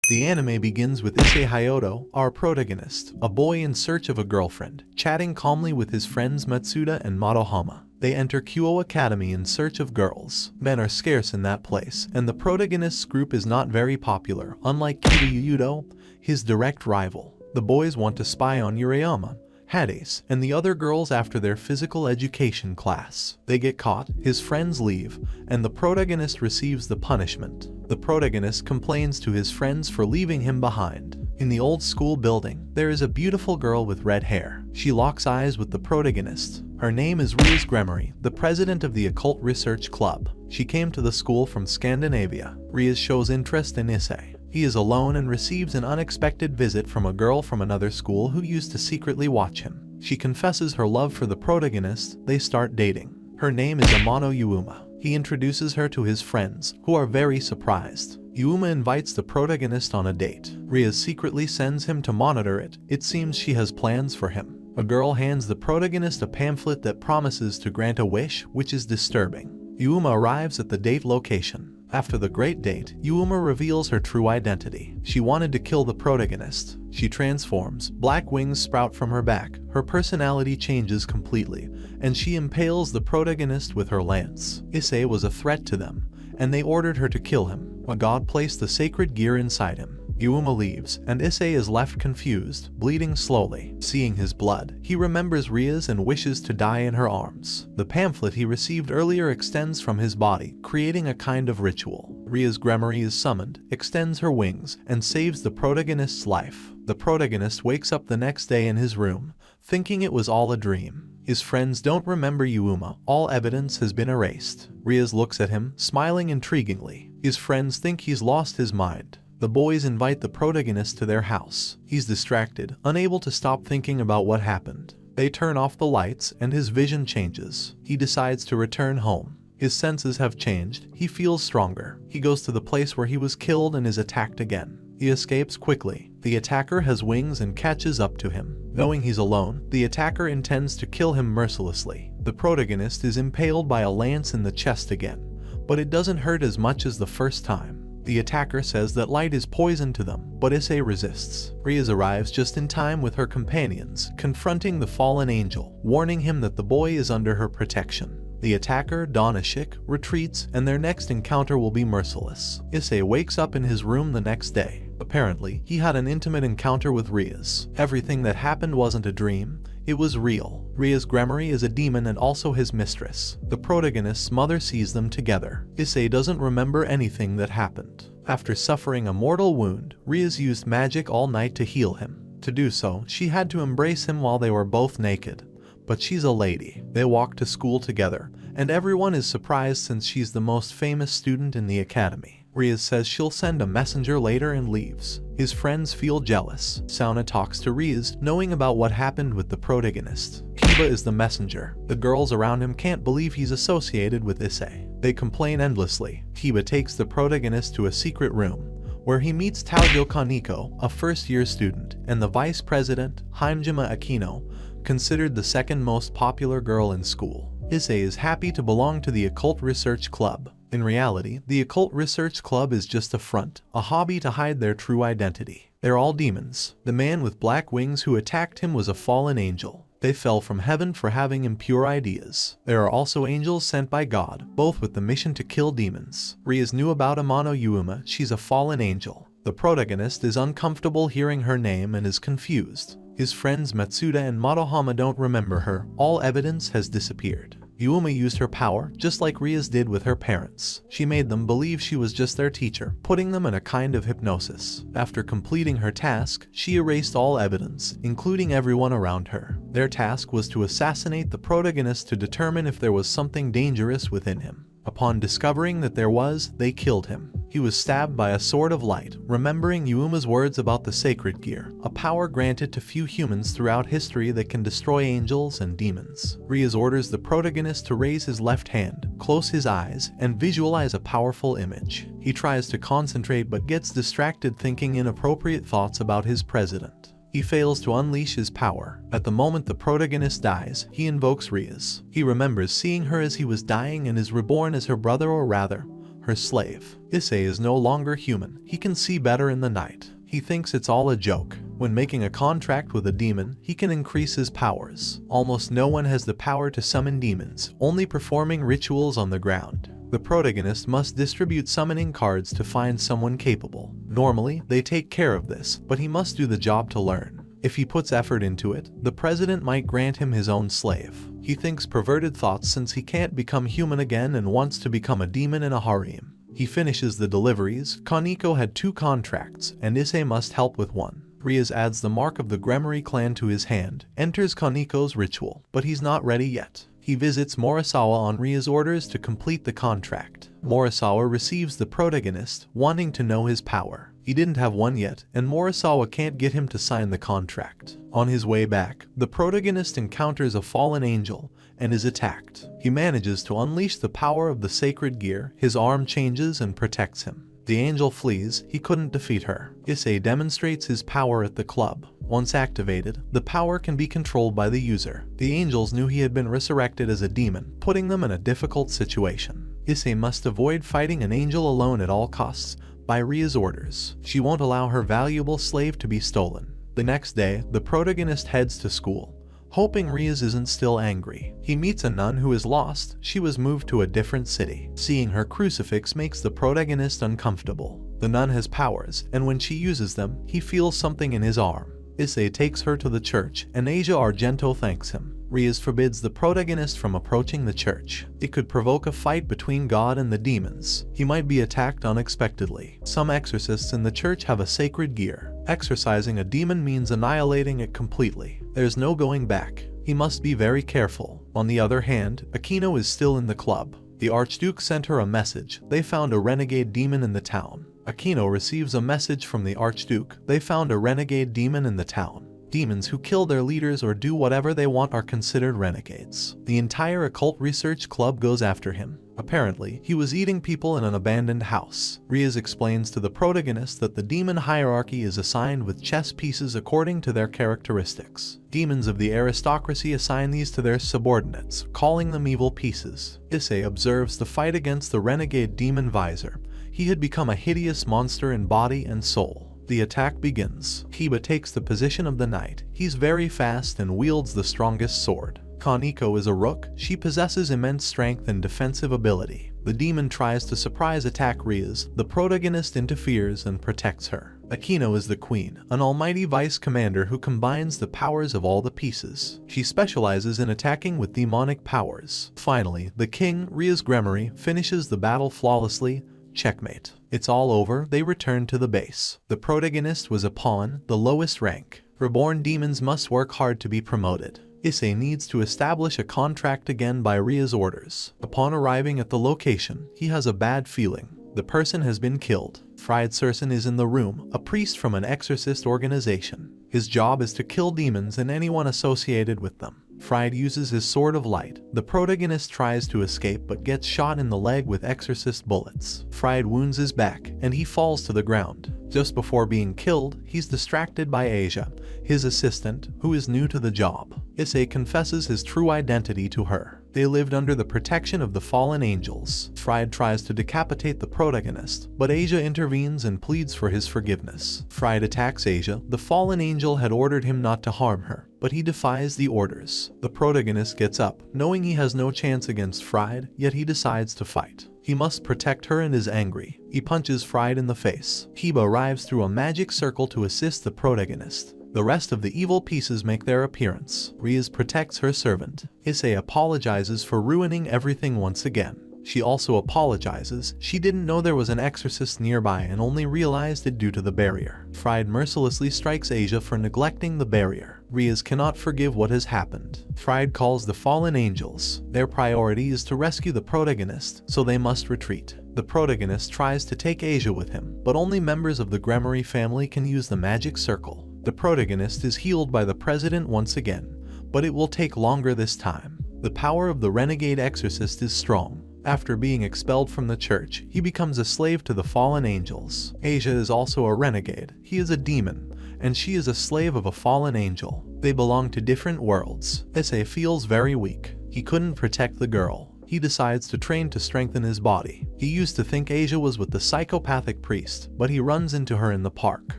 The anime begins with Issei Hyoudou, our protagonist, a boy in search of a girlfriend, chatting calmly with his friends Matsuda and Madohama. They enter Kyo Academy in search of girls. Men are scarce in that place, and the protagonist's group is not very popular, unlike Issei Hyoudou, his direct rival. The boys want to spy on Urayama, Hades, and the other girls after their physical education class. They get caught, his friends leave, and the protagonist receives the punishment. The protagonist complains to his friends for leaving him behind. In the old school building, there is a beautiful girl with red hair. She locks eyes with the protagonist. Her name is Rias Gremory, the president of the Occult Research Club. She came to the school from Scandinavia. Rias shows interest in Issei. He is alone and receives an unexpected visit from a girl from another school who used to secretly watch him. She confesses her love for the protagonist. They start dating. Her name is Amano Yuuma. He introduces her to his friends, who are very surprised. Yuuma invites the protagonist on a date. Rias secretly sends him to monitor it. It seems she has plans for him. A girl hands the protagonist a pamphlet that promises to grant a wish, which is disturbing. Yuuma arrives at the date location. After the great date, Yuuma reveals her true identity. She wanted to kill the protagonist. She transforms, black wings sprout from her back, her personality changes completely, and she impales the protagonist with her lance. Issei was a threat to them, and they ordered her to kill him. A god placed the sacred gear inside him. Yuuma leaves, and Issei is left confused, bleeding slowly. Seeing his blood, he remembers Rias and wishes to die in her arms. The pamphlet he received earlier extends from his body, creating a kind of ritual. Rias Gremory is summoned, extends her wings, and saves the protagonist's life. The protagonist wakes up the next day in his room, thinking it was all a dream. His friends don't remember Yuuma. All evidence has been erased. Rias looks at him, smiling intriguingly. His friends think he's lost his mind. The boys invite the protagonist to their house. He's distracted, unable to stop thinking about what happened. They turn off the lights, and his vision changes. He decides to return home. His senses have changed. He feels stronger. He goes to the place where he was killed and is attacked again. He escapes quickly. The attacker has wings and catches up to him. Knowing he's alone, the attacker intends to kill him mercilessly. The protagonist is impaled by a lance in the chest again, but it doesn't hurt as much as the first time. The attacker says that light is poison to them, but Issei resists. Rias arrives just in time with her companions, confronting the fallen angel, warning him that the boy is under her protection. The attacker, Donishik, retreats, and their next encounter will be merciless. Issei wakes up in his room the next day. Apparently, he had an intimate encounter with Rias. Everything that happened wasn't a dream. It was real. Rias Gremory is a demon and also his mistress. The protagonist's mother sees them together. Issei doesn't remember anything that happened. After suffering a mortal wound, Rias used magic all night to heal him. To do so, she had to embrace him while they were both naked. But she's a lady. They walk to school together, and everyone is surprised since she's the most famous student in the academy. Rias says she'll send a messenger later and leaves. His friends feel jealous. Sauna talks to Rias, knowing about what happened with the protagonist. Kiba is the messenger. The girls around him can't believe he's associated with Issei. They complain endlessly. Kiba takes the protagonist to a secret room, where he meets Taojo Kaneko, a first-year student, and the vice president, Hajime Akino, considered the second most popular girl in school. Issei is happy to belong to the Occult Research Club. In reality, the Occult Research Club is just a front, a hobby to hide their true identity. They're all demons. The man with black wings who attacked him was a fallen angel. They fell from heaven for having impure ideas. There are also angels sent by God, both with the mission to kill demons. Rias knew about Amano Yuuma. She's a fallen angel. The protagonist is uncomfortable hearing her name and is confused. His friends Matsuda and Madohama don't remember her. All evidence has disappeared. Yuuma used her power, just like Rias did with her parents. She made them believe she was just their teacher, putting them in a kind of hypnosis. After completing her task, she erased all evidence, including everyone around her. Their task was to assassinate the protagonist to determine if there was something dangerous within him. Upon discovering that there was, they killed him. He was stabbed by a sword of light, remembering Yuuma's words about the sacred gear, a power granted to few humans throughout history that can destroy angels and demons. Rias orders the protagonist to raise his left hand, close his eyes, and visualize a powerful image. He tries to concentrate but gets distracted thinking inappropriate thoughts about his president. He fails to unleash his power. At the moment the protagonist dies, he invokes Rias. He remembers seeing her as he was dying and is reborn as her brother, or rather, her slave. Issei is no longer human. He can see better in the night. He thinks it's all a joke. When making a contract with a demon, he can increase his powers. Almost no one has the power to summon demons, only performing rituals on the ground. The protagonist must distribute summoning cards to find someone capable. Normally, they take care of this, but he must do the job to learn. If he puts effort into it, the president might grant him his own slave. He thinks perverted thoughts since he can't become human again and wants to become a demon in a harem. He finishes the deliveries. Kaneko had 2 contracts, and Issei must help with one. Rias adds the mark of the Gremory clan to his hand, enters Kaneko's ritual, but he's not ready yet. He visits Morisawa on Rias' orders to complete the contract. Morisawa receives the protagonist, wanting to know his power. He didn't have one yet, and Morisawa can't get him to sign the contract. On his way back, the protagonist encounters a fallen angel and is attacked. He manages to unleash the power of the sacred gear. His arm changes and protects him. The angel flees. He couldn't defeat her. Issei demonstrates his power at the club. Once activated, the power can be controlled by the user. The angels knew he had been resurrected as a demon, putting them in a difficult situation. Issei must avoid fighting an angel alone at all costs by Rias' orders. She won't allow her valuable slave to be stolen. The next day, the protagonist heads to school, hoping Rias isn't still angry. He meets a nun who is lost. She was moved to a different city. Seeing her crucifix makes the protagonist uncomfortable. The nun has powers, and when she uses them, he feels something in his arm. Issei takes her to the church, and Asia Argento thanks him. Rias forbids the protagonist from approaching the church. It could provoke a fight between God and the demons. He might be attacked unexpectedly. Some exorcists in the church have a sacred gear. Exorcising a demon means annihilating it completely. There's no going back. He must be very careful. On the other hand, Aquino is still in the club. The Archduke sent her a message. They found a renegade demon in the town. Aquino receives a message from the Archduke. They found a renegade demon in the town. Demons who kill their leaders or do whatever they want are considered renegades. The entire Occult Research Club goes after him. Apparently, he was eating people in an abandoned house. Rias explains to the protagonist that the demon hierarchy is assigned with chess pieces according to their characteristics. Demons of the aristocracy assign these to their subordinates, calling them evil pieces. Issei observes the fight against the renegade demon Visor. He had become a hideous monster in body and soul. The attack begins. Hiba takes the position of the knight. He's very fast and wields the strongest sword. Kaneko is a rook. She possesses immense strength and defensive ability. The demon tries to surprise attack Rias. The protagonist interferes and protects her. Aquino is the queen, an almighty vice commander who combines the powers of all the pieces. She specializes in attacking with demonic powers. Finally, the king, Rias Gremory, finishes the battle flawlessly. Checkmate. It's all over. They return to the base. The protagonist was a pawn, the lowest rank. Reborn demons must work hard to be promoted. Issei needs to establish a contract again by Rias' orders. Upon arriving at the location, he has a bad feeling. The person has been killed. Fried Serson is in the room, a priest from an exorcist organization. His job is to kill demons and anyone associated with them. Fried uses his sword of light. The protagonist tries to escape but gets shot in the leg with exorcist bullets. Fried wounds his back, and he falls to the ground. Just before being killed, he's distracted by Asia, his assistant, who is new to the job. Issei confesses his true identity to her. They lived under the protection of the fallen angels. Fried tries to decapitate the protagonist, but Asia intervenes and pleads for his forgiveness. Fried attacks Asia. The fallen angel had ordered him not to harm her, but he defies the orders. The protagonist gets up, knowing he has no chance against Fried, yet he decides to fight. He must protect her and is angry. He punches Fried in the face. Hiba arrives through a magic circle to assist the protagonist. The rest of the evil pieces make their appearance. Rias protects her servant. Issei apologizes for ruining everything once again. She also apologizes. She didn't know there was an exorcist nearby and only realized it due to the barrier. Fried mercilessly strikes Asia for neglecting the barrier. Rias cannot forgive what has happened. Fried calls the fallen angels. Their priority is to rescue the protagonist, so they must retreat. The protagonist tries to take Asia with him, but only members of the Gremory family can use the magic circle. The protagonist is healed by the president once again, but it will take longer this time. The power of the renegade exorcist is strong. After being expelled from the church, he becomes a slave to the fallen angels. Asia is also a renegade. He is a demon, and she is a slave of a fallen angel. They belong to different worlds. Issei feels very weak. He couldn't protect the girl. He decides to train to strengthen his body. He used to think Asia was with the psychopathic priest, but he runs into her in the park.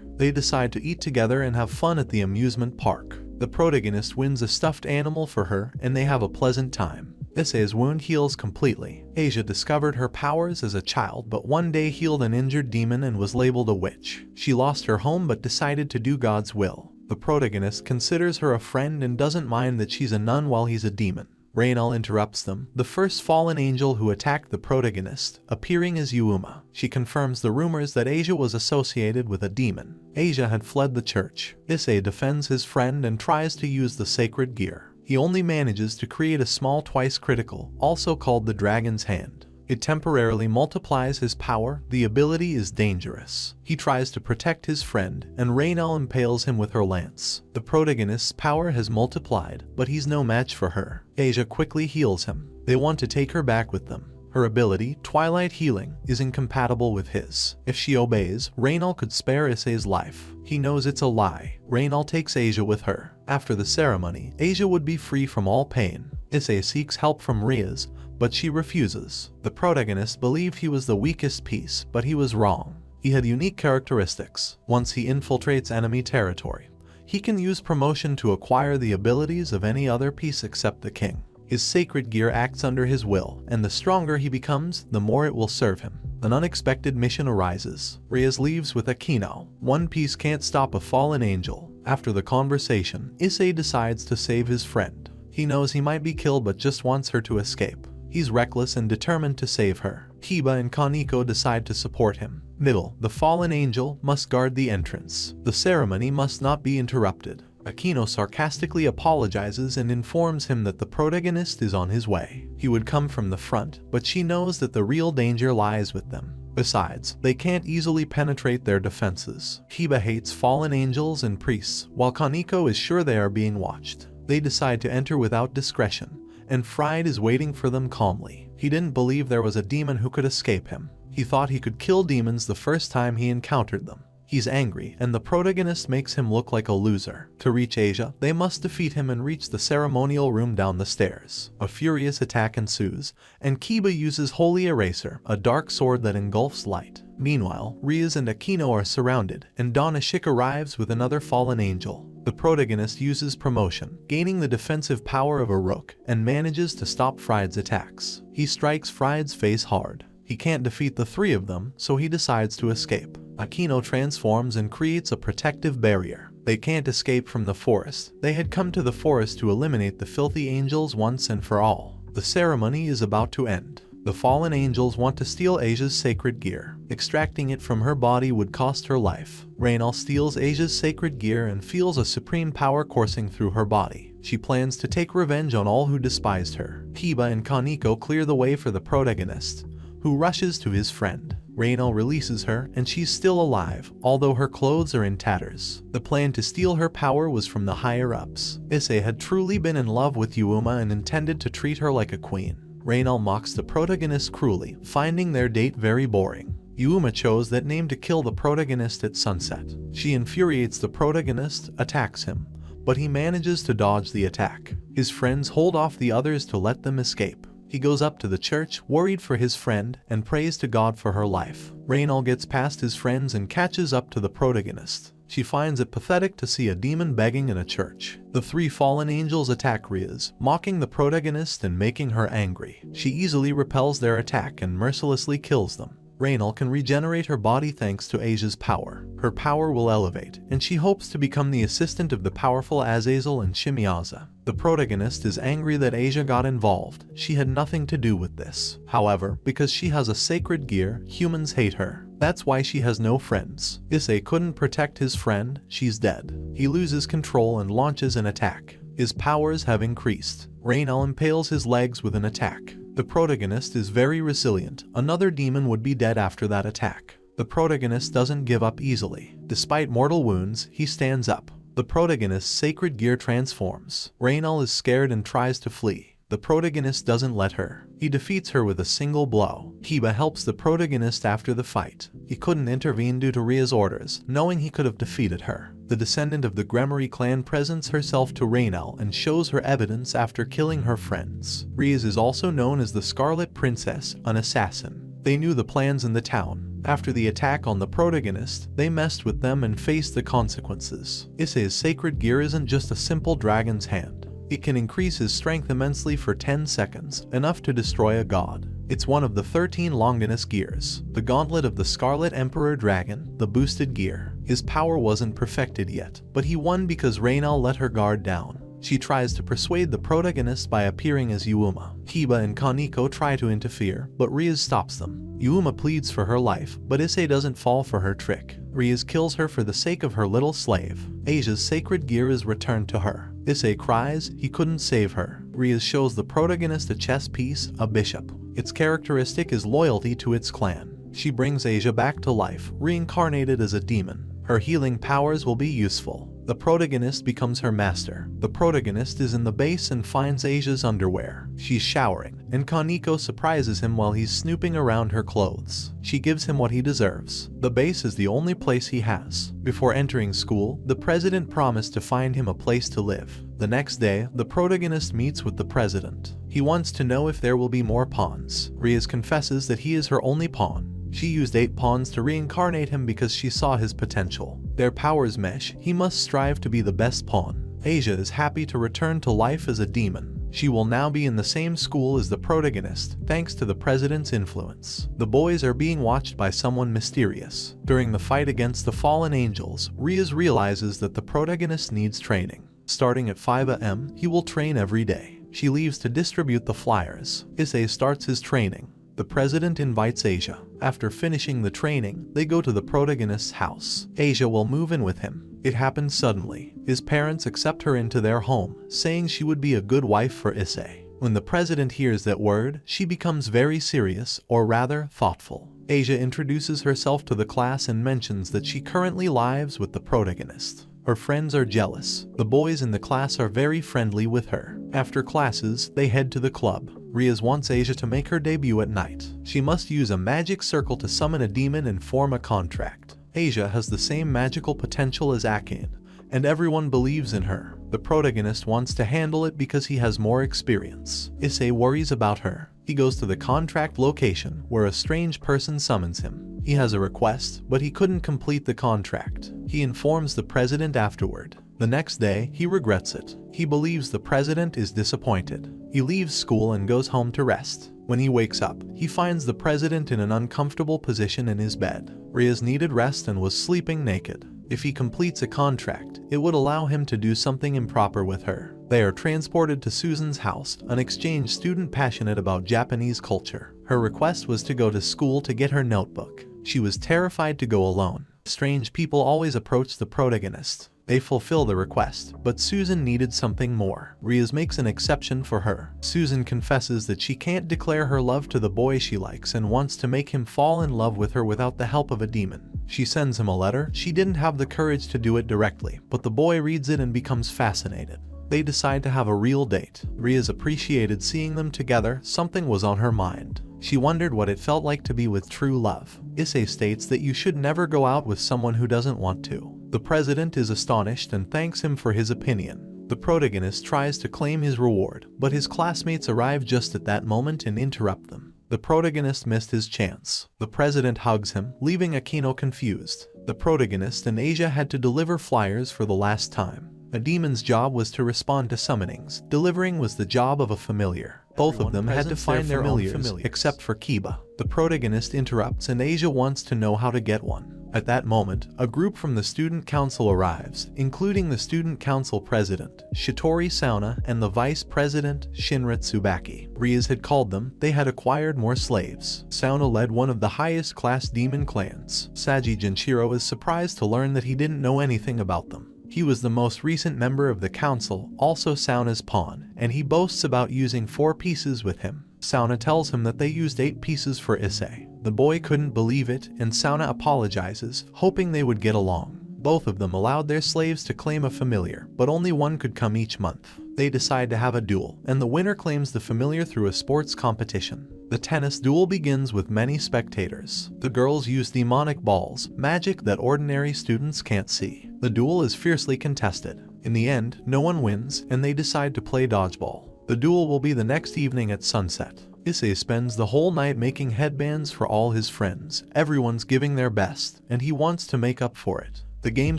They decide to eat together and have fun at the amusement park. The protagonist wins a stuffed animal for her and they have a pleasant time. Issei's wound heals completely. Asia discovered her powers as a child but one day healed an injured demon and was labeled a witch. She lost her home but decided to do God's will. The protagonist considers her a friend and doesn't mind that she's a nun while he's a demon. Reinal interrupts them, the first fallen angel who attacked the protagonist, appearing as Yuuma. She confirms the rumors that Asia was associated with a demon. Asia had fled the church. Issei defends his friend and tries to use the sacred gear. He only manages to create a small twice critical, also called the Dragon's Hand. It temporarily multiplies his power. The ability is dangerous. He tries to protect his friend, and Reinal impales him with her lance. The protagonist's power has multiplied, but he's no match for her. Asia quickly heals him. They want to take her back with them. Her ability, Twilight Healing, is incompatible with his. If she obeys, Reinal could spare Issei's life. He knows it's a lie. Reinal takes Asia with her. After the ceremony, Asia would be free from all pain. Issei seeks help from Rias, but she refuses. The protagonist believed he was the weakest piece, but he was wrong. He had unique characteristics. Once he infiltrates enemy territory, he can use promotion to acquire the abilities of any other piece except the king. His sacred gear acts under his will, and the stronger he becomes, the more it will serve him. An unexpected mission arises. Rias leaves with Akino. One piece can't stop a fallen angel. After the conversation, Issei decides to save his friend. He knows he might be killed but just wants her to escape. He's reckless and determined to save her. Kiba and Kaneko decide to support him. Middle, the fallen angel, must guard the entrance. The ceremony must not be interrupted. Akino sarcastically apologizes and informs him that the protagonist is on his way. He would come from the front, but she knows that the real danger lies with them. Besides, they can't easily penetrate their defenses. Kiba hates fallen angels and priests, while Kaneko is sure they are being watched. They decide to enter without discretion, and Fried is waiting for them calmly. He didn't believe there was a demon who could escape him. He thought he could kill demons the first time he encountered them. He's angry, and the protagonist makes him look like a loser. To reach Asia, they must defeat him and reach the ceremonial room down the stairs. A furious attack ensues, and Kiba uses Holy Eraser, a dark sword that engulfs light. Meanwhile, Rias and Akino are surrounded, and Donashik arrives with another fallen angel. The protagonist uses promotion, gaining the defensive power of a rook, and manages to stop Fried's attacks. He strikes Fried's face hard. He can't defeat the three of them, so he decides to escape. Akino transforms and creates a protective barrier. They can't escape from the forest. They had come to the forest to eliminate the filthy angels once and for all. The ceremony is about to end. The fallen angels want to steal Asia's sacred gear. Extracting it from her body would cost her life. Reinal steals Asia's sacred gear and feels a supreme power coursing through her body. She plans to take revenge on all who despised her. Kiba and Kaneko clear the way for the protagonist, who rushes to his friend. Reinal releases her, and she's still alive, although her clothes are in tatters. The plan to steal her power was from the higher-ups. Issei had truly been in love with Yuuma and intended to treat her like a queen. Reinal mocks the protagonist cruelly, finding their date very boring. Yuuma chose that name to kill the protagonist at sunset. She infuriates the protagonist, attacks him, but he manages to dodge the attack. His friends hold off the others to let them escape. He goes up to the church, worried for his friend, and prays to God for her life. Reinal gets past his friends and catches up to the protagonist. She finds it pathetic to see a demon begging in a church. The three fallen angels attack Rias, mocking the protagonist and making her angry. She easily repels their attack and mercilessly kills them. Reinal can regenerate her body thanks to Asia's power. Her power will elevate, and she hopes to become the assistant of the powerful Azazel and Shimiaza. The protagonist is angry that Asia got involved. She had nothing to do with this. However, because she has a sacred gear, humans hate her. That's why she has no friends. Issei couldn't protect his friend, she's dead. He loses control and launches an attack. His powers have increased. Reinal impales his legs with an attack. The protagonist is very resilient. Another demon would be dead after that attack. The protagonist doesn't give up easily. Despite mortal wounds, he stands up. The protagonist's sacred gear transforms. Reinal is scared and tries to flee. The protagonist doesn't let her. He defeats her with a single blow. Kiba helps the protagonist after the fight. He couldn't intervene due to Ria's orders, knowing he could have defeated her. The descendant of the Gremory clan presents herself to Reincarnated and shows her evidence after killing her friends. Rias is also known as the Scarlet Princess, an assassin. They knew the plans in the town. After the attack on the protagonist, they messed with them and faced the consequences. Issei's sacred gear isn't just a simple dragon's hand. It can increase his strength immensely for 10 seconds, enough to destroy a god. It's one of the 13 Longinus gears. The gauntlet of the Scarlet Emperor Dragon, the boosted gear. His power wasn't perfected yet, but he won because Reincarnated let her guard down. She tries to persuade the protagonist by appearing as Yuma. Kiba and Kaneko try to interfere, but Rias stops them. Yuma pleads for her life, but Issei doesn't fall for her trick. Rias kills her for the sake of her little slave. Asia's sacred gear is returned to her. Issei cries he couldn't save her. Rias shows the protagonist a chess piece, a bishop. Its characteristic is loyalty to its clan. She brings Asia back to life, reincarnated as a demon. Her healing powers will be useful. The protagonist becomes her master. The protagonist is in the base and finds Asia's underwear. She's showering, and Kaneko surprises him while he's snooping around her clothes. She gives him what he deserves. The base is the only place he has. Before entering school, the president promised to find him a place to live. The next day, the protagonist meets with the president. He wants to know if there will be more pawns. Rias confesses that he is her only pawn. She used 8 pawns to reincarnate him because she saw his potential. Their powers mesh, he must strive to be the best pawn. Asia is happy to return to life as a demon. She will now be in the same school as the protagonist, thanks to the president's influence. The boys are being watched by someone mysterious. During the fight against the fallen angels, Rias realizes that the protagonist needs training. Starting at 5 AM, he will train every day. She leaves to distribute the flyers. Issei starts his training. The president invites Asia. After finishing the training, they go to the protagonist's house. Asia will move in with him. It happens suddenly. His parents accept her into their home, saying she would be a good wife for Issei. When the president hears that word, she becomes very serious, or rather, thoughtful. Asia introduces herself to the class and mentions that she currently lives with the protagonist. Her friends are jealous. The boys in the class are very friendly with her. After classes, they head to the club. Rias wants Asia to make her debut at night. She must use a magic circle to summon a demon and form a contract. Asia has the same magical potential as Akin, and everyone believes in her. The protagonist wants to handle it because he has more experience. Issei worries about her. He goes to the contract location, where a strange person summons him. He has a request, but he couldn't complete the contract. He informs the president afterward. The next day, he regrets it. He believes the president is disappointed. He leaves school and goes home to rest. When he wakes up, he finds the president in an uncomfortable position in his bed. Rias needed rest and was sleeping naked. If he completes a contract, it would allow him to do something improper with her. They are transported to Susan's house, an exchange student passionate about Japanese culture. Her request was to go to school to get her notebook. She was terrified to go alone. Strange people always approach the protagonist. They fulfill the request, but Susan needed something more. Rias makes an exception for her. Susan confesses that she can't declare her love to the boy she likes and wants to make him fall in love with her without the help of a demon. She sends him a letter. She didn't have the courage to do it directly, but the boy reads it and becomes fascinated. They decide to have a real date. Rias appreciated seeing them together. Something was on her mind. She wondered what it felt like to be with true love. Issei states that you should never go out with someone who doesn't want to. The president is astonished and thanks him for his opinion. The protagonist tries to claim his reward, but his classmates arrive just at that moment and interrupt them. The protagonist missed his chance. The president hugs him, leaving Akino confused. The protagonist and Asia had to deliver flyers for the last time. A demon's job was to respond to summonings. Delivering was the job of a familiar. Both of them had to find their familiars, except for Kiba. The protagonist interrupts and Asia wants to know how to get one. At that moment, a group from the student council arrives, including the student council president, Shitori Sauna, and the vice president, Shinra Tsubaki. Rias had called them. They had acquired more slaves. Sauna led one of the highest class demon clans. Saji Genshiro is surprised to learn that he didn't know anything about them. He was the most recent member of the council, also Sauna's pawn, and he boasts about using 4 pieces with him. Sauna tells him that they used 8 pieces for Issei. The boy couldn't believe it, and Sauna apologizes, hoping they would get along. Both of them allowed their slaves to claim a familiar, but only one could come each month. They decide to have a duel, and the winner claims the familiar through a sports competition. The tennis duel begins with many spectators. The girls use demonic balls, magic that ordinary students can't see. The duel is fiercely contested. In the end, no one wins, and they decide to play dodgeball. The duel will be the next evening at sunset. Issei spends the whole night making headbands for all his friends. Everyone's giving their best, and he wants to make up for it. The game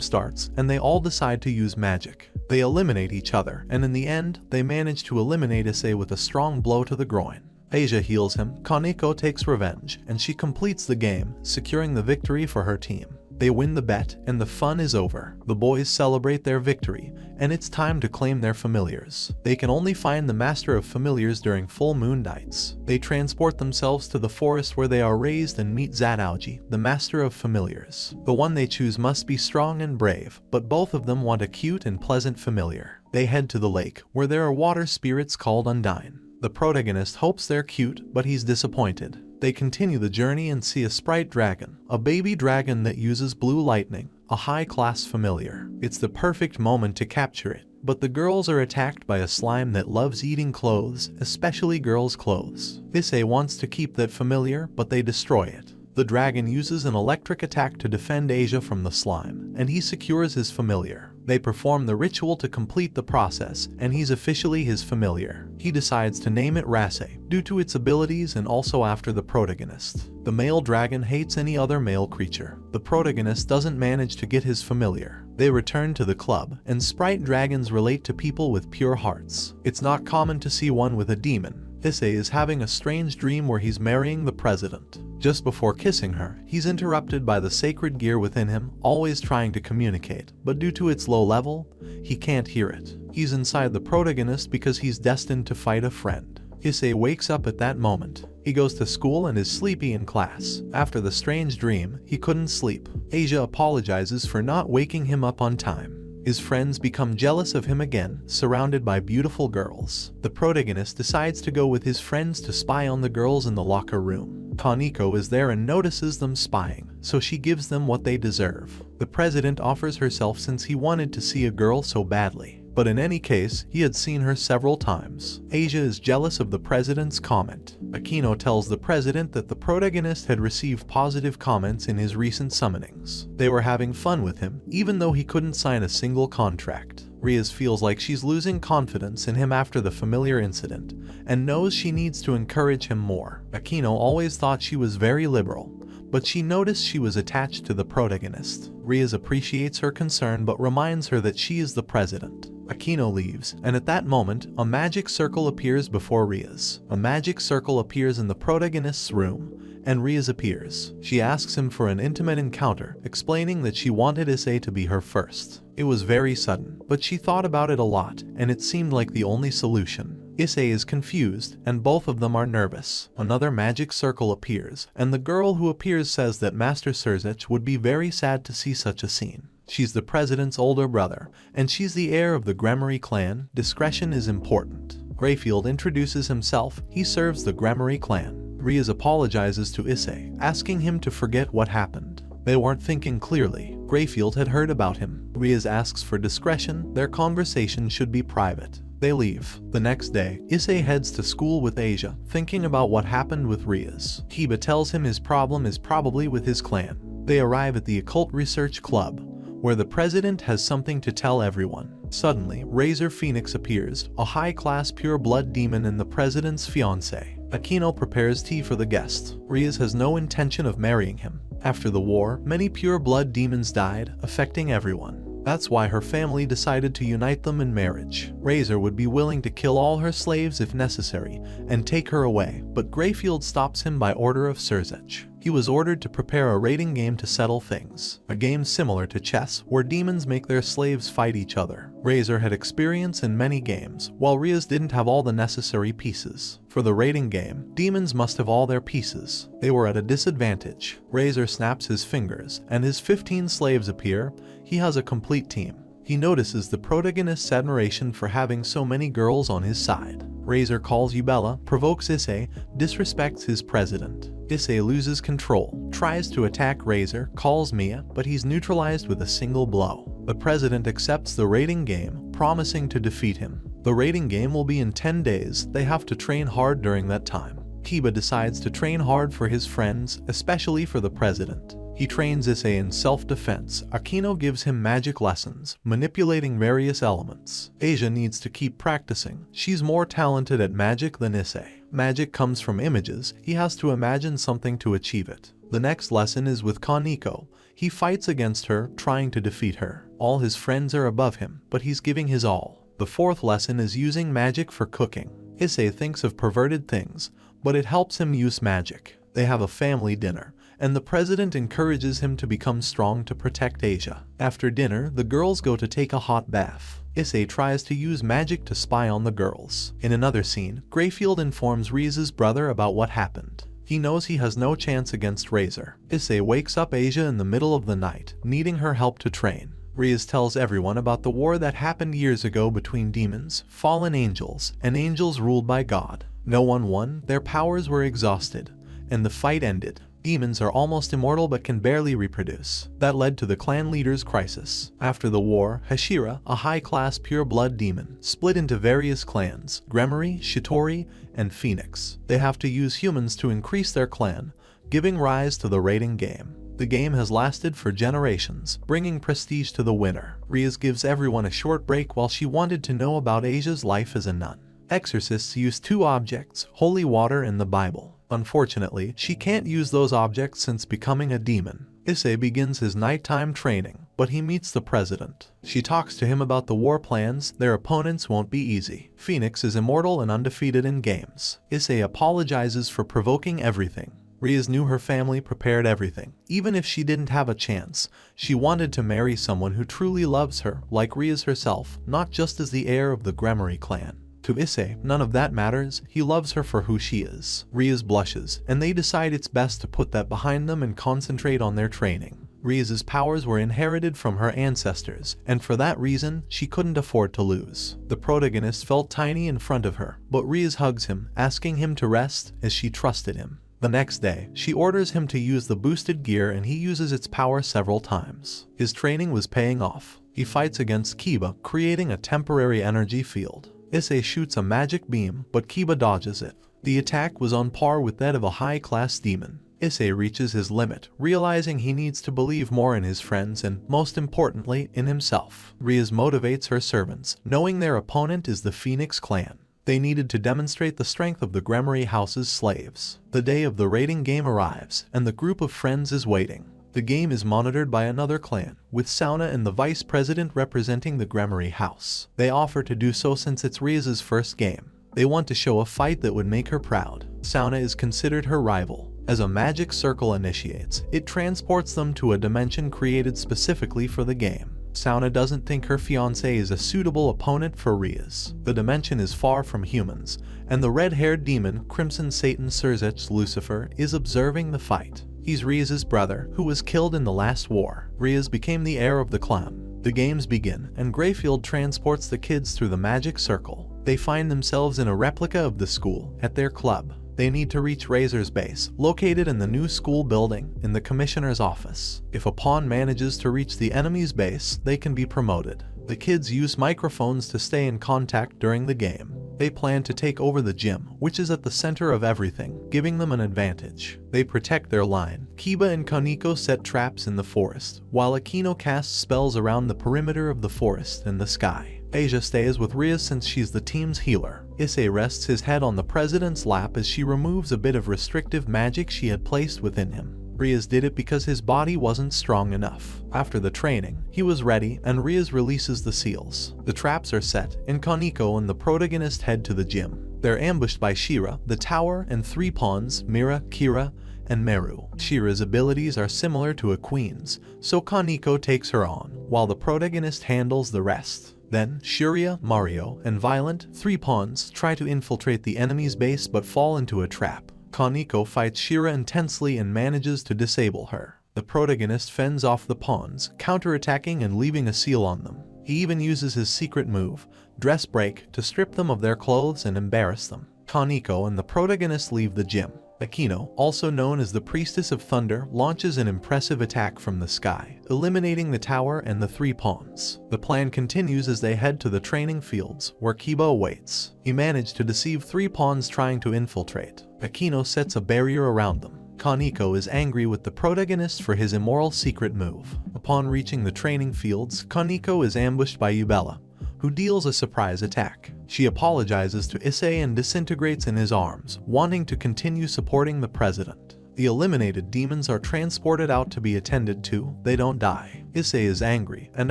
starts, and they all decide to use magic. They eliminate each other, and in the end, they manage to eliminate Issei with a strong blow to the groin. Asia heals him, Kaneko takes revenge, and she completes the game, securing the victory for her team. They win the bet, and the fun is over. The boys celebrate their victory, and it's time to claim their familiars. They can only find the Master of Familiars during full moon nights. They transport themselves to the forest where they are raised and meet Zadaoji, the Master of Familiars. The one they choose must be strong and brave, but both of them want a cute and pleasant familiar. They head to the lake, where there are water spirits called Undine. The protagonist hopes they're cute, but he's disappointed. They continue the journey and see a sprite dragon, a baby dragon that uses blue lightning, a high-class familiar. It's the perfect moment to capture it, but the girls are attacked by a slime that loves eating clothes, especially girls' clothes. Issei wants to keep that familiar, but they destroy it. The dragon uses an electric attack to defend Asia from the slime, and he secures his familiar. They perform the ritual to complete the process, and he's officially his familiar. He decides to name it Risqué, due to its abilities and also after the protagonist. The male dragon hates any other male creature. The protagonist doesn't manage to get his familiar. They return to the club, and sprite dragons relate to people with pure hearts. It's not common to see one with a demon. Issei is having a strange dream where he's marrying the president. Just before kissing her, he's interrupted by the sacred gear within him, always trying to communicate, but due to its low level, he can't hear it. He's inside the protagonist because he's destined to fight a friend. Issei wakes up at that moment. He goes to school and is sleepy in class. After the strange dream, he couldn't sleep. Asia apologizes for not waking him up on time. His friends become jealous of him again, surrounded by beautiful girls. The protagonist decides to go with his friends to spy on the girls in the locker room. Kaneko is there and notices them spying, so she gives them what they deserve. The president offers herself since he wanted to see a girl so badly. But in any case, he had seen her several times. Asia is jealous of the president's comment. Akino tells the president that the protagonist had received positive comments in his recent summonings. They were having fun with him, even though he couldn't sign a single contract. Rias feels like she's losing confidence in him after the familiar incident, and knows she needs to encourage him more. Akino always thought she was very liberal, but she noticed she was attached to the protagonist. Rias appreciates her concern but reminds her that she is the president. Akino leaves, and at that moment, a magic circle appears before Rias. A magic circle appears in the protagonist's room, and Rias appears. She asks him for an intimate encounter, explaining that she wanted Issei to be her first. It was very sudden, but she thought about it a lot, and it seemed like the only solution. Issei is confused, and both of them are nervous. Another magic circle appears, and the girl who appears says that Master Surzech would be very sad to see such a scene. She's the president's older brother, and she's the heir of the Gremory clan. Discretion is important. Greyfield introduces himself. He serves the Gremory clan. Rias apologizes to Issei, asking him to forget what happened. They weren't thinking clearly. Greyfield had heard about him. Rias asks for discretion. Their conversation should be private. They leave. The next day, Issei heads to school with Asia, thinking about what happened with Rias. Kiba tells him his problem is probably with his clan. They arrive at the Occult Research Club, where the president has something to tell everyone. Suddenly, Razor Phoenix appears, a high-class pure-blood demon and the president's fiancé. Akino prepares tea for the guest. Rias has no intention of marrying him. After the war, many pure-blood demons died, affecting everyone. That's why her family decided to unite them in marriage. Razor would be willing to kill all her slaves if necessary and take her away, but Greyfield stops him by order of Surzech. He was ordered to prepare a raiding game to settle things, a game similar to chess where demons make their slaves fight each other. Razor had experience in many games, while Rias didn't have all the necessary pieces. For the raiding game, demons must have all their pieces. They were at a disadvantage. Razor snaps his fingers, and his 15 slaves appear. He has a complete team. He notices the protagonist's admiration for having so many girls on his side. Razor calls Yubella, provokes Issei, disrespects his president. Issei loses control, tries to attack Razor, calls Mia, but he's neutralized with a single blow. The president accepts the raiding game, promising to defeat him. The raiding game will be in 10 days, they have to train hard during that time. Kiba decides to train hard for his friends, especially for the president. He trains Issei in self-defense. Akino gives him magic lessons, manipulating various elements. Asia needs to keep practicing. She's more talented at magic than Issei. Magic comes from images. He has to imagine something to achieve it. The next lesson is with Kaneko. He fights against her, trying to defeat her. All his friends are above him, but he's giving his all. The fourth lesson is using magic for cooking. Issei thinks of perverted things, but it helps him use magic. They have a family dinner, and the president encourages him to become strong to protect Asia. After dinner, the girls go to take a hot bath. Issei tries to use magic to spy on the girls. In another scene, Greyfield informs Rias's brother about what happened. He knows he has no chance against Razor. Issei wakes up Asia in the middle of the night, needing her help to train. Rias tells everyone about the war that happened years ago between demons, fallen angels, and angels ruled by God. No one won, their powers were exhausted, and the fight ended. Demons are almost immortal but can barely reproduce. That led to the clan leader's crisis. After the war, Hashira, a high-class pure-blood demon, split into various clans, Gremory, Shitori, and Phoenix. They have to use humans to increase their clan, giving rise to the raiding game. The game has lasted for generations, bringing prestige to the winner. Rias gives everyone a short break while she wanted to know about Asia's life as a nun. Exorcists use 2 objects, holy water and the Bible. Unfortunately, she can't use those objects since becoming a demon. Issei begins his nighttime training, but he meets the president. She talks to him about the war plans. Their opponents won't be easy. Phoenix is immortal and undefeated in games. Issei apologizes for provoking everything. Rias knew her family prepared everything. Even if she didn't have a chance, she wanted to marry someone who truly loves her, like Rias herself, not just as the heir of the Gremory clan. To Issei, none of that matters. He loves her for who she is. Rias blushes, and they decide it's best to put that behind them and concentrate on their training. Rias's powers were inherited from her ancestors, and for that reason, she couldn't afford to lose. The protagonist felt tiny in front of her, but Rias hugs him, asking him to rest as she trusted him. The next day, she orders him to use the boosted gear and he uses its power several times. His training was paying off. He fights against Kiba, creating a temporary energy field. Issei shoots a magic beam, but Kiba dodges it. The attack was on par with that of a high-class demon. Issei reaches his limit, realizing he needs to believe more in his friends and, most importantly, in himself. Rias motivates her servants, knowing their opponent is the Phoenix clan. They needed to demonstrate the strength of the Gremory house's slaves. The day of the raiding game arrives, and the group of friends is waiting. The game is monitored by another clan, with Sauna and the vice president representing the Gremory house. They offer to do so since it's Rias's first game. They want to show a fight that would make her proud. Sauna is considered her rival. As a magic circle initiates, it transports them to a dimension created specifically for the game. Sauna doesn't think her fiancé is a suitable opponent for Rias. The dimension is far from humans, and the red-haired demon, Crimson Satan Surzech Lucifer, is observing the fight. He's Rias's brother, who was killed in the last war. Rias became the heir of the clan. The games begin, and Greyfield transports the kids through the magic circle. They find themselves in a replica of the school, at their club. They need to reach Razor's base, located in the new school building, in the commissioner's office. If a pawn manages to reach the enemy's base, they can be promoted. The kids use microphones to stay in contact during the game. They plan to take over the gym, which is at the center of everything, giving them an advantage. They protect their line. Kiba and Kaneko set traps in the forest, while Akino casts spells around the perimeter of the forest and the sky. Asia stays with Rias since she's the team's healer. Issei rests his head on the president's lap as she removes a bit of restrictive magic she had placed within him. Rias did it because his body wasn't strong enough. After the training, he was ready, and Rias releases the seals. The traps are set, and Kaneko and the protagonist head to the gym. They're ambushed by Shira, the tower, and 3 pawns, Mira, Kira, and Meru. Shira's abilities are similar to a queen's, so Kaneko takes her on, while the protagonist handles the rest. Then, Shuria, Mario, and Violent, 3 pawns, try to infiltrate the enemy's base but fall into a trap. Kaneko fights Shira intensely and manages to disable her. The protagonist fends off the pawns, counterattacking and leaving a seal on them. He even uses his secret move, dress break, to strip them of their clothes and embarrass them. Kaneko and the protagonist leave the gym. Akino, also known as the Priestess of Thunder, launches an impressive attack from the sky, eliminating the tower and the 3 pawns. The plan continues as they head to the training fields, where Kiba awaits. He managed to deceive 3 pawns trying to infiltrate. Akino sets a barrier around them. Kaneko is angry with the protagonist for his immoral secret move. Upon reaching the training fields, Kaneko is ambushed by Yubella, who deals a surprise attack. She apologizes to Issei and disintegrates in his arms, wanting to continue supporting the president. The eliminated demons are transported out to be attended to. They don't die. Issei is angry, and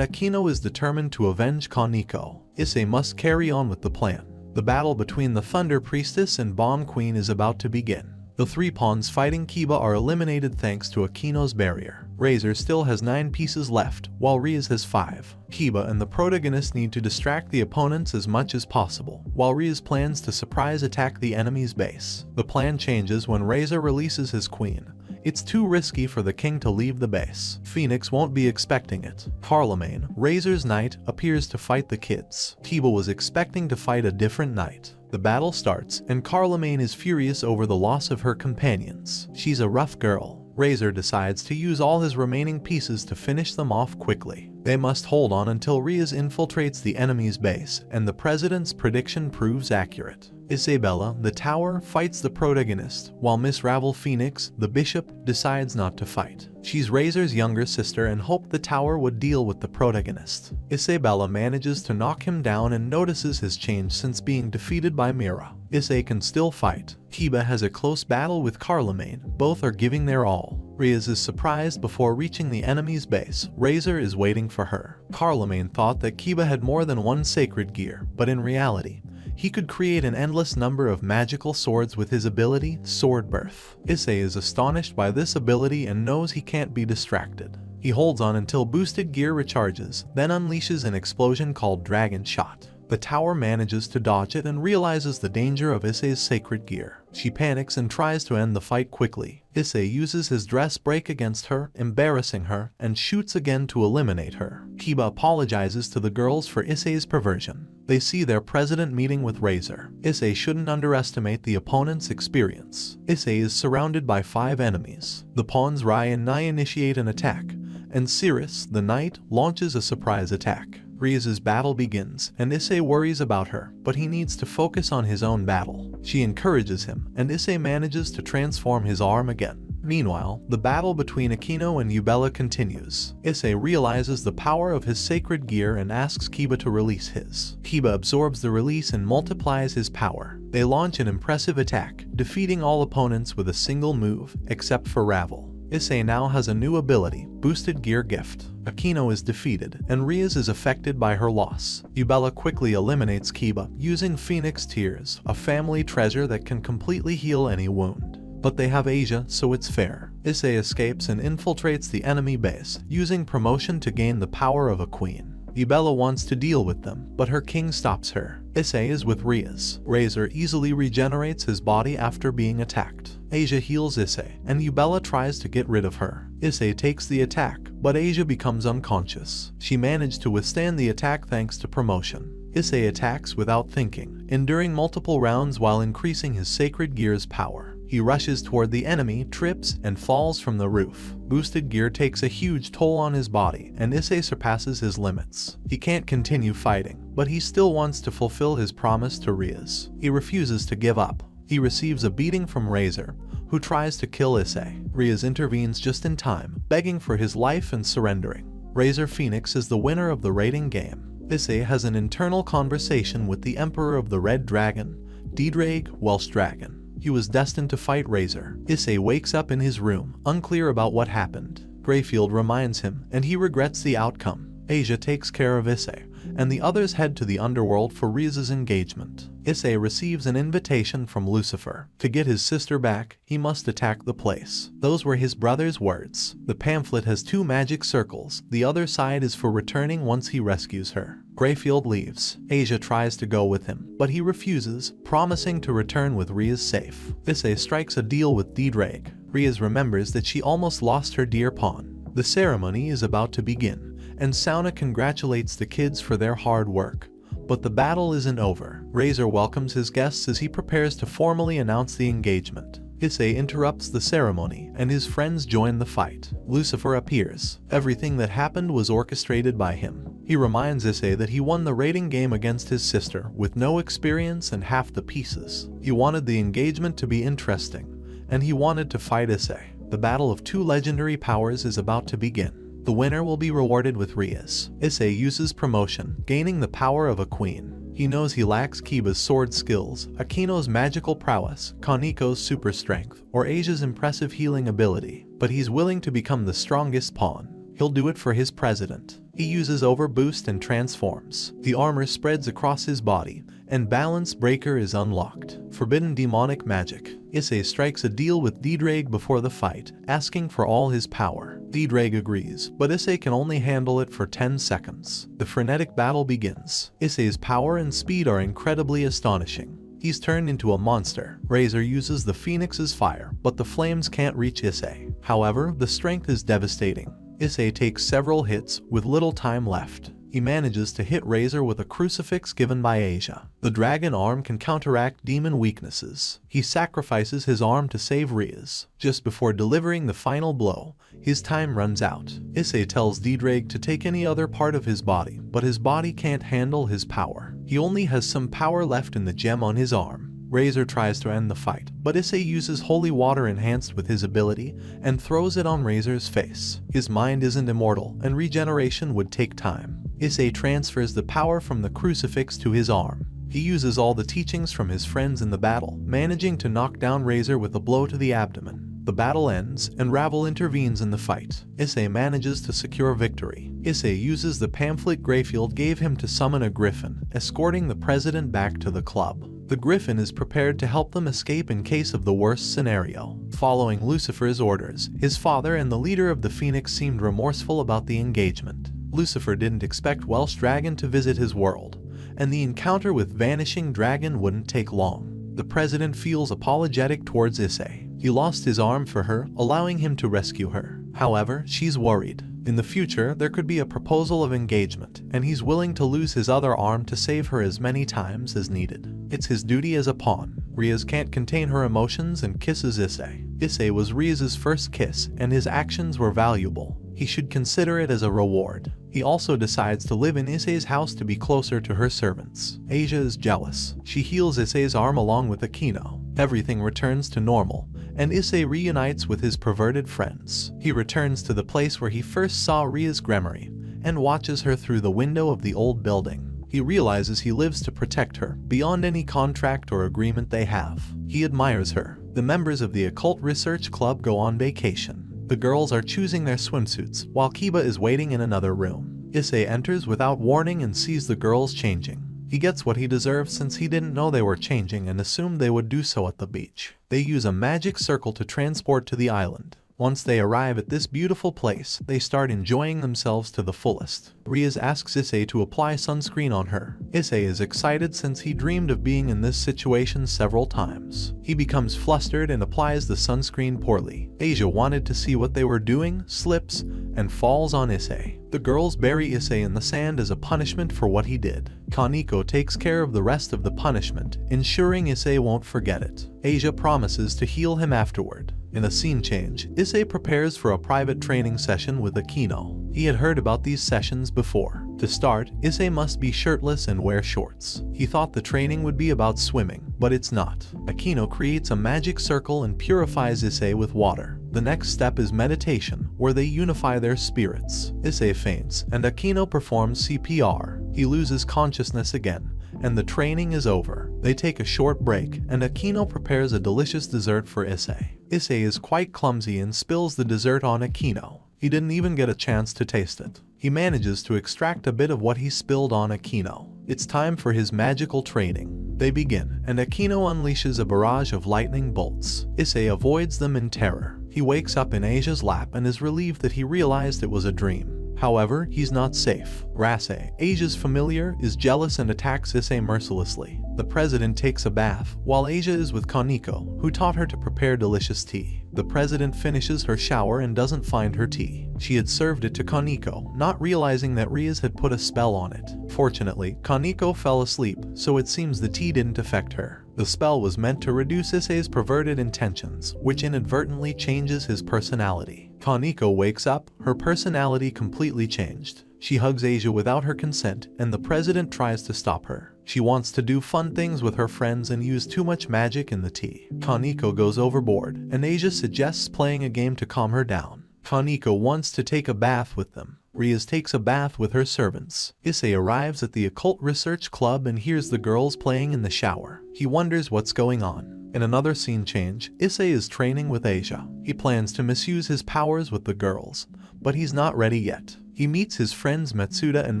Akino is determined to avenge Kaneko. Issei must carry on with the plan. The battle between the Thunder Priestess and Bomb Queen is about to begin. The 3 pawns fighting Kiba are eliminated thanks to Akino's barrier. Razor still has 9 pieces left, while Rias has 5. Kiba and the protagonist need to distract the opponents as much as possible, while Rias plans to surprise attack the enemy's base. The plan changes when Razor releases his queen. It's too risky for the king to leave the base. Phoenix won't be expecting it. Charlemagne, Razor's knight, appears to fight the kids. Kiba was expecting to fight a different knight. The battle starts, and Charlemagne is furious over the loss of her companions. She's a rough girl. Razor decides to use all his remaining pieces to finish them off quickly. They must hold on until Rias infiltrates the enemy's base, and the president's prediction proves accurate. Isabella, the tower, fights the protagonist, while Miss Ravel Phoenix, the bishop, decides not to fight. She's Razor's younger sister and hoped the tower would deal with the protagonist. Isabella manages to knock him down and notices his change since being defeated by Mira. Issei can still fight. Kiba has a close battle with Charlemagne. Both are giving their all. Rias is surprised before reaching the enemy's base. Razor is waiting for her. Charlemagne thought that Kiba had more than one sacred gear, but in reality, he could create an endless number of magical swords with his ability, Sword Birth. Issei is astonished by this ability and knows he can't be distracted. He holds on until boosted gear recharges, then unleashes an explosion called Dragon Shot. The tower manages to dodge it and realizes the danger of Issei's sacred gear. She panics and tries to end the fight quickly. Issei uses his dress break against her, embarrassing her, and shoots again to eliminate her. Kiba apologizes to the girls for Issei's perversion. They see their president meeting with Razor. Issei shouldn't underestimate the opponent's experience. Issei is surrounded by 5 enemies. The pawns Rai and Nai initiate an attack, and Cirrus, the knight, launches a surprise attack. Rias' battle begins, and Issei worries about her, but he needs to focus on his own battle. She encourages him, and Issei manages to transform his arm again. Meanwhile, the battle between Akino and Yubella continues. Issei realizes the power of his sacred gear and asks Kiba to release his. Kiba absorbs the release and multiplies his power. They launch an impressive attack, defeating all opponents with a single move, except for Ravel. Issei now has a new ability, Boosted Gear Gift. Akino is defeated, and Rias is affected by her loss. Yubella quickly eliminates Kiba, using Phoenix Tears, a family treasure that can completely heal any wound. But they have Asia, so it's fair. Issei escapes and infiltrates the enemy base, using promotion to gain the power of a queen. Yubella wants to deal with them, but her king stops her. Issei is with Rias. Razor easily regenerates his body after being attacked. Asia heals Issei, and Yubella tries to get rid of her. Issei takes the attack, but Asia becomes unconscious. She managed to withstand the attack thanks to promotion. Issei attacks without thinking, enduring multiple rounds while increasing his sacred gear's power. He rushes toward the enemy, trips, and falls from the roof. Boosted gear takes a huge toll on his body, and Issei surpasses his limits. He can't continue fighting, but he still wants to fulfill his promise to Rias. He refuses to give up. He receives a beating from Razor, who tries to kill Issei. Rias intervenes just in time, begging for his life and surrendering. Razor Phoenix is the winner of the rating game. Issei has an internal conversation with the Emperor of the Red Dragon, Diedraig, Welsh Dragon. He was destined to fight Razor. Issei wakes up in his room, unclear about what happened. Greyfield reminds him, and he regrets the outcome. Asia takes care of Issei, and the others head to the underworld for Rias's engagement. Issei receives an invitation from Lucifer. To get his sister back, he must attack the place. Those were his brother's words. The pamphlet has 2 magic circles. The other side is for returning once he rescues her. Greyfield leaves. Asia tries to go with him, but he refuses, promising to return with Rias safe. Issei strikes a deal with Diedraig. Rias remembers that she almost lost her dear pawn. The ceremony is about to begin, and Sauna congratulates the kids for their hard work. But the battle isn't over. Razor welcomes his guests as he prepares to formally announce the engagement. Issei interrupts the ceremony, and his friends join the fight. Lucifer appears. Everything that happened was orchestrated by him. He reminds Issei that he won the rating game against his sister with no experience and half the pieces. He wanted the engagement to be interesting, and he wanted to fight Issei. The battle of two legendary powers is about to begin. The winner will be rewarded with Rias. Issei uses promotion, gaining the power of a queen. He knows he lacks Kiba's sword skills, Akino's magical prowess, Kaniko's super strength, or Asia's impressive healing ability, but he's willing to become the strongest pawn. He'll do it for his president. He uses overboost and transforms. The armor spreads across his body, and Balance Breaker is unlocked. Forbidden demonic magic. Issei strikes a deal with Didraig before the fight, asking for all his power. Didraig agrees, but Issei can only handle it for 10 seconds. The frenetic battle begins. Issei's power and speed are incredibly astonishing. He's turned into a monster. Razor uses the Phoenix's fire, but the flames can't reach Issei. However, the strength is devastating. Issei takes several hits with little time left. He manages to hit Razor with a crucifix given by Asia. The dragon arm can counteract demon weaknesses. He sacrifices his arm to save Rias. Just before delivering the final blow, his time runs out. Issei tells Didraig to take any other part of his body, but his body can't handle his power. He only has some power left in the gem on his arm. Razor tries to end the fight, but Issei uses holy water enhanced with his ability and throws it on Razor's face. His mind isn't immortal, and regeneration would take time. Issei transfers the power from the crucifix to his arm. He uses all the teachings from his friends in the battle, managing to knock down Razor with a blow to the abdomen. The battle ends, and Ravel intervenes in the fight. Issei manages to secure victory. Issei uses the pamphlet Greyfield gave him to summon a griffin, escorting the president back to the club. The griffin is prepared to help them escape in case of the worst scenario. Following Lucifer's orders, his father and the leader of the Phoenix seemed remorseful about the engagement. Lucifer didn't expect Welsh Dragon to visit his world, and the encounter with Vanishing Dragon wouldn't take long. The president feels apologetic towards Issei. He lost his arm for her, allowing him to rescue her. However, she's worried. In the future, there could be a proposal of engagement, and he's willing to lose his other arm to save her as many times as needed. It's his duty as a pawn. Rias can't contain her emotions and kisses Issei. Issei was Rias's first kiss, and his actions were valuable. He should consider it as a reward. He also decides to live in Issei's house to be closer to her servants. Asia is jealous. She heals Issei's arm along with Akino. Everything returns to normal, and Issei reunites with his perverted friends. He returns to the place where he first saw Rias Gremory, and watches her through the window of the old building. He realizes he lives to protect her, beyond any contract or agreement they have. He admires her. The members of the Occult Research Club go on vacation. The girls are choosing their swimsuits, while Kiba is waiting in another room. Issei enters without warning and sees the girls changing. He gets what he deserves since he didn't know they were changing and assumed they would do so at the beach. They use a magic circle to transport to the island. Once they arrive at this beautiful place, they start enjoying themselves to the fullest. Rias asks Issei to apply sunscreen on her. Issei is excited since he dreamed of being in this situation several times. He becomes flustered and applies the sunscreen poorly. Asia wanted to see what they were doing, slips, and falls on Issei. The girls bury Issei in the sand as a punishment for what he did. Kaniko takes care of the rest of the punishment, ensuring Issei won't forget it. Asia promises to heal him afterward. In a scene change, Issei prepares for a private training session with Akino. He had heard about these sessions before. To start, Issei must be shirtless and wear shorts. He thought the training would be about swimming, but it's not. Akino creates a magic circle and purifies Issei with water. The next step is meditation, where they unify their spirits. Issei faints, and Akino performs CPR. He loses consciousness again, and the training is over. They take a short break, and Akino prepares a delicious dessert for Issei. Issei is quite clumsy and spills the dessert on Akino. He didn't even get a chance to taste it. He manages to extract a bit of what he spilled on Akino. It's time for his magical training. They begin, and Akino unleashes a barrage of lightning bolts. Issei avoids them in terror. He wakes up in Asia's lap and is relieved that he realized it was a dream. However, he's not safe. Risqué, Asia's familiar, is jealous and attacks Issei mercilessly. The president takes a bath, while Asia is with Kaneko, who taught her to prepare delicious tea. The president finishes her shower and doesn't find her tea. She had served it to Kaneko, not realizing that Rias had put a spell on it. Fortunately, Kaneko fell asleep, so it seems the tea didn't affect her. The spell was meant to reduce Issei's perverted intentions, which inadvertently changes his personality. Kaneko wakes up, her personality completely changed. She hugs Asia without her consent, and the president tries to stop her. She wants to do fun things with her friends and use too much magic in the tea. Kaneko goes overboard, and Asia suggests playing a game to calm her down. Kaneko wants to take a bath with them. Rias takes a bath with her servants. Issei arrives at the Occult Research Club and hears the girls playing in the shower. He wonders what's going on. In another scene change, Issei is training with Asia. He plans to misuse his powers with the girls, but he's not ready yet. He meets his friends Matsuda and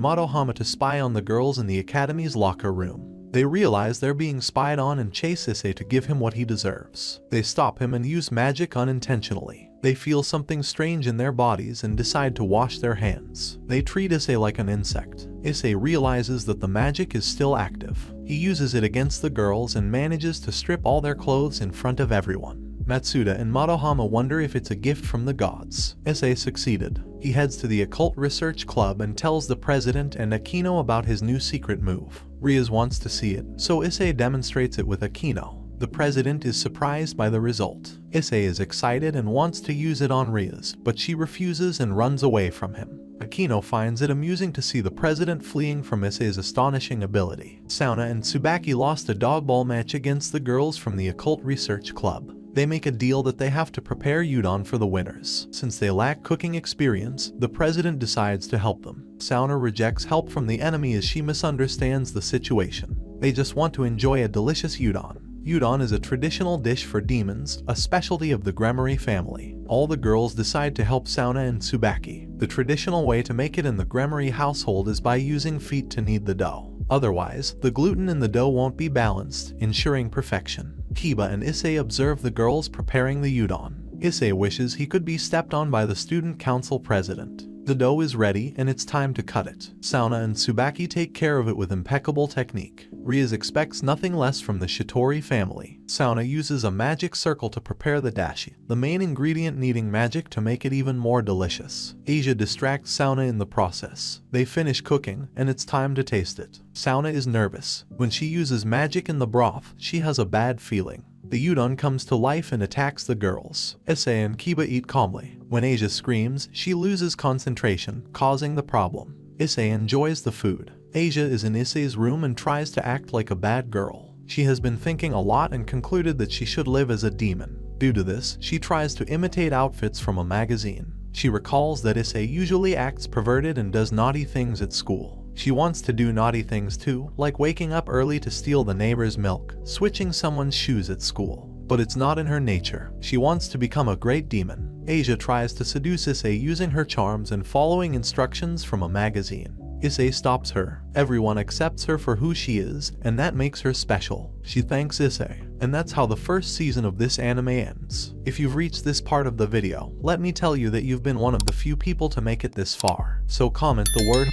Madohama to spy on the girls in the academy's locker room. They realize they're being spied on and chase Issei to give him what he deserves. They stop him and use magic unintentionally. They feel something strange in their bodies and decide to wash their hands. They treat Issei like an insect. Issei realizes that the magic is still active. He uses it against the girls and manages to strip all their clothes in front of everyone. Matsuda and Madohama wonder if it's a gift from the gods. Issei succeeded. He heads to the Occult Research Club and tells the president and Akino about his new secret move. Rias wants to see it, so Issei demonstrates it with Akino. The president is surprised by the result. Issei is excited and wants to use it on Rias, but she refuses and runs away from him. Akino finds it amusing to see the president fleeing from Issei's astonishing ability. Sauna and Tsubaki lost a dodgeball match against the girls from the Occult Research Club. They make a deal that they have to prepare udon for the winners. Since they lack cooking experience, the president decides to help them. Sauna rejects help from the enemy as she misunderstands the situation. They just want to enjoy a delicious udon. Udon is a traditional dish for demons, a specialty of the Gremory family. All the girls decide to help Sauna and Tsubaki. The traditional way to make it in the Gremory household is by using feet to knead the dough. Otherwise, the gluten in the dough won't be balanced, ensuring perfection. Kiba and Issei observe the girls preparing the udon. Issei wishes he could be stepped on by the student council president. The dough is ready and it's time to cut it. Sauna and Tsubaki take care of it with impeccable technique. Rias expects nothing less from the Shitori family. Sauna uses a magic circle to prepare the dashi, the main ingredient needing magic to make it even more delicious. Asia distracts Sauna in the process. They finish cooking and it's time to taste it. Sauna is nervous. When she uses magic in the broth, she has a bad feeling. The udon comes to life and attacks the girls. Issei and Kiba eat calmly. When Asia screams, she loses concentration, causing the problem. Issei enjoys the food. Asia is in Issei's room and tries to act like a bad girl. She has been thinking a lot and concluded that she should live as a demon. Due to this, she tries to imitate outfits from a magazine. She recalls that Issei usually acts perverted and does naughty things at school. She wants to do naughty things too, like waking up early to steal the neighbor's milk, switching someone's shoes at school. But it's not in her nature. She wants to become a great demon. Asia tries to seduce Issei using her charms and following instructions from a magazine. Issei stops her. Everyone accepts her for who she is, and that makes her special. She thanks Issei, and that's how the first season of this anime ends. If you've reached this part of the video, let me tell you that you've been one of the few people to make it this far. So comment the word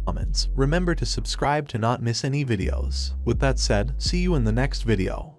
comments. Remember to subscribe to not miss any videos. With that said, see you in the next video.